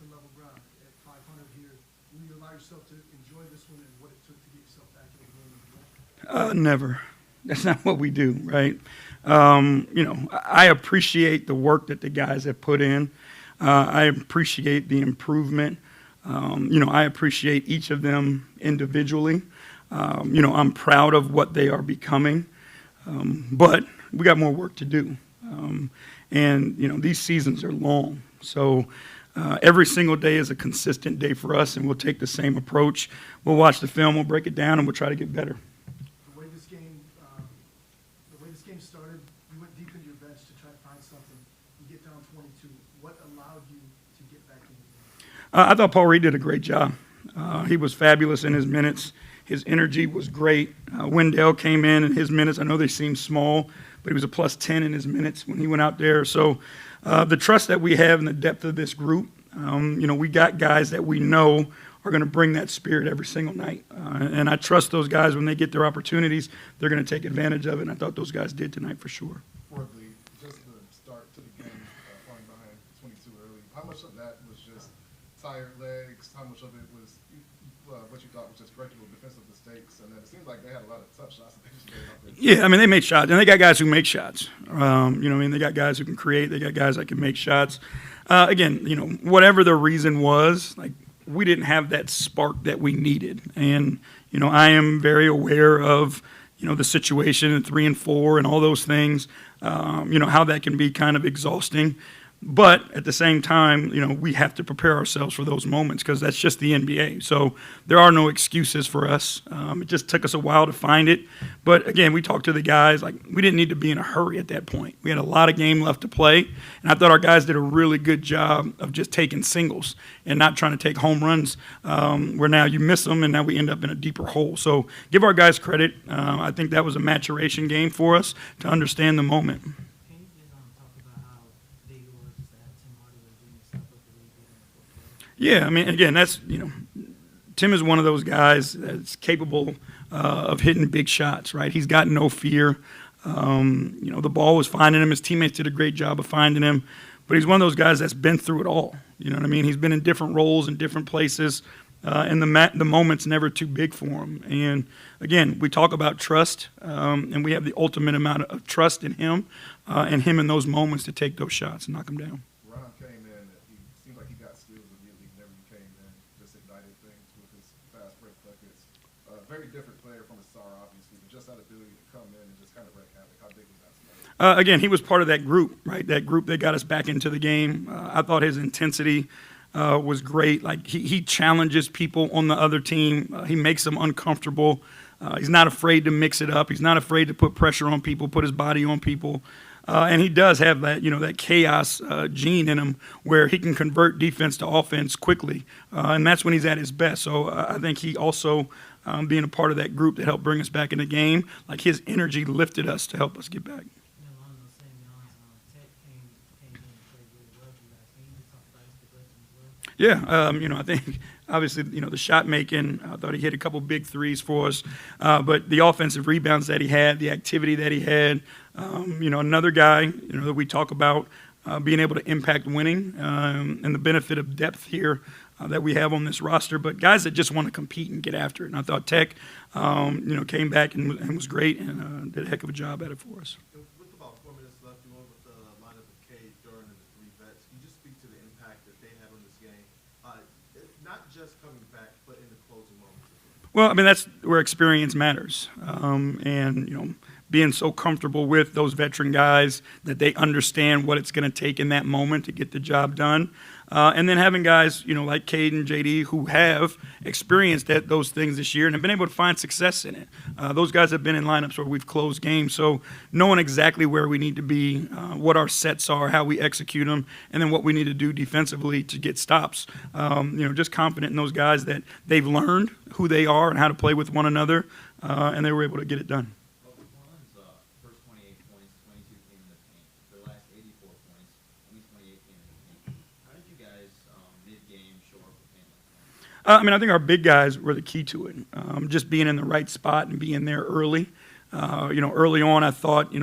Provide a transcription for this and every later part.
to level ground at 500 here. Will you allow yourself to enjoy this one and what it took to get yourself back in the game? Never. That's not what we do, right? I appreciate the work that the guys have put in. I appreciate the improvement. I appreciate each of them individually. I'm proud of what they are becoming, but we got more work to do. These seasons are long. So every single day is a consistent day for us, and we'll take the same approach. We'll watch the film, we'll break it down, and we'll try to get better. The way this game started, you went deep into your bench to try to find something. You get down 22. What allowed you to get back in the game? I thought Paul Reed did a great job. He was fabulous in his minutes. His energy was great. Wendell came in his minutes. I know they seemed small, but he was a plus 10 in his minutes when he went out there. So the trust that we have in the depth of this group, we got guys that we know are going to bring that spirit every single night. And I trust those guys when they get their opportunities, they're going to take advantage of it. And I thought those guys did tonight for sure. Fourthly, just the start to the game, falling behind 22 early, how much of that was just tired legs? How much of it was what you thought was just correctable defensive mistakes? And then it seemed like they had a lot of tough shots that they just made out there. Yeah, they made shots, and they got guys who make shots. They got guys who can create. They got guys that can make shots. Whatever the reason was, we didn't have that spark that we needed. And, I am very aware of, the situation in 3 and 4 and all those things, how that can be kind of exhausting. But at the same time, we have to prepare ourselves for those moments because that's just the NBA. So there are no excuses for us. It just took us a while to find it. But again, we talked to the guys, we didn't need to be in a hurry at that point. We had a lot of game left to play. And I thought our guys did a really good job of just taking singles and not trying to take home runs where now you miss them and now we end up in a deeper hole. So give our guys credit. I think that was a maturation game for us to understand the moment. Yeah, again, that's, Tim is one of those guys that's capable of hitting big shots, right? He's got no fear. The ball was finding him. His teammates did a great job of finding him. But he's one of those guys that's been through it all. You know what I mean? He's been in different roles in different places, and the moment's never too big for him. And, again, we talk about trust, and we have the ultimate amount of trust in him and him in those moments to take those shots and knock them down. Very different player from a star, obviously, but just that ability to come in and just kind of wreak havoc. How big was that tonight? Again, he was part of that group, right? That group that got us back into the game. I thought his intensity was great. He challenges people on the other team. He makes them uncomfortable. He's not afraid to mix it up. He's not afraid to put pressure on people, put his body on people. And he does have that, that chaos gene in him where he can convert defense to offense quickly. And that's when he's at his best. So I think he also, being a part of that group that helped bring us back in the game, his energy lifted us to help us get back. Yeah, I think obviously, the shot making, I thought he hit a couple big threes for us. But the offensive rebounds that he had, the activity that he had, another guy, that we talk about being able to impact winning and the benefit of depth here that we have on this roster. But guys that just want to compete and get after it. And I thought Tech, came back and was great and did a heck of a job at it for us. With about 4 minutes left, you went with the lineup of Cade, Durant, and the 3 vets. Can you just speak to the impact that they had on this game? Not just coming back, but in the closing moments as well. Well, that's where experience matters. Being so comfortable with those veteran guys that they understand what it's going to take in that moment to get the job done. And then having guys, like Cade and J.D. who have experienced those things this year and have been able to find success in it. Those guys have been in lineups where we've closed games, so knowing exactly where we need to be, what our sets are, how we execute them, and then what we need to do defensively to get stops. Just confident in those guys that they've learned who they are and how to play with one another, and they were able to get it done. I think our big guys were the key to it. Just being in the right spot and being there early. Early on, I thought,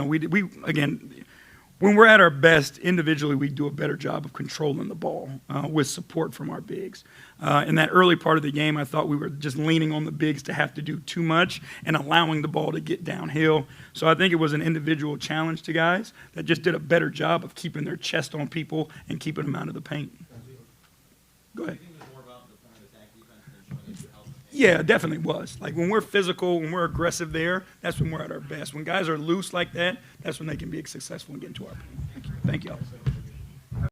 When we're at our best, individually, we do a better job of controlling the ball with support from our bigs. In that early part of the game, I thought we were just leaning on the bigs to have to do too much and allowing the ball to get downhill. So I think it was an individual challenge to guys that just did a better job of keeping their chest on people and keeping them out of the paint. Go ahead. Yeah, it definitely was. Like when we're physical, when we're aggressive there, that's when we're at our best. When guys are loose like that, that's when they can be successful and get into our paint. Thank you. Thank y'all.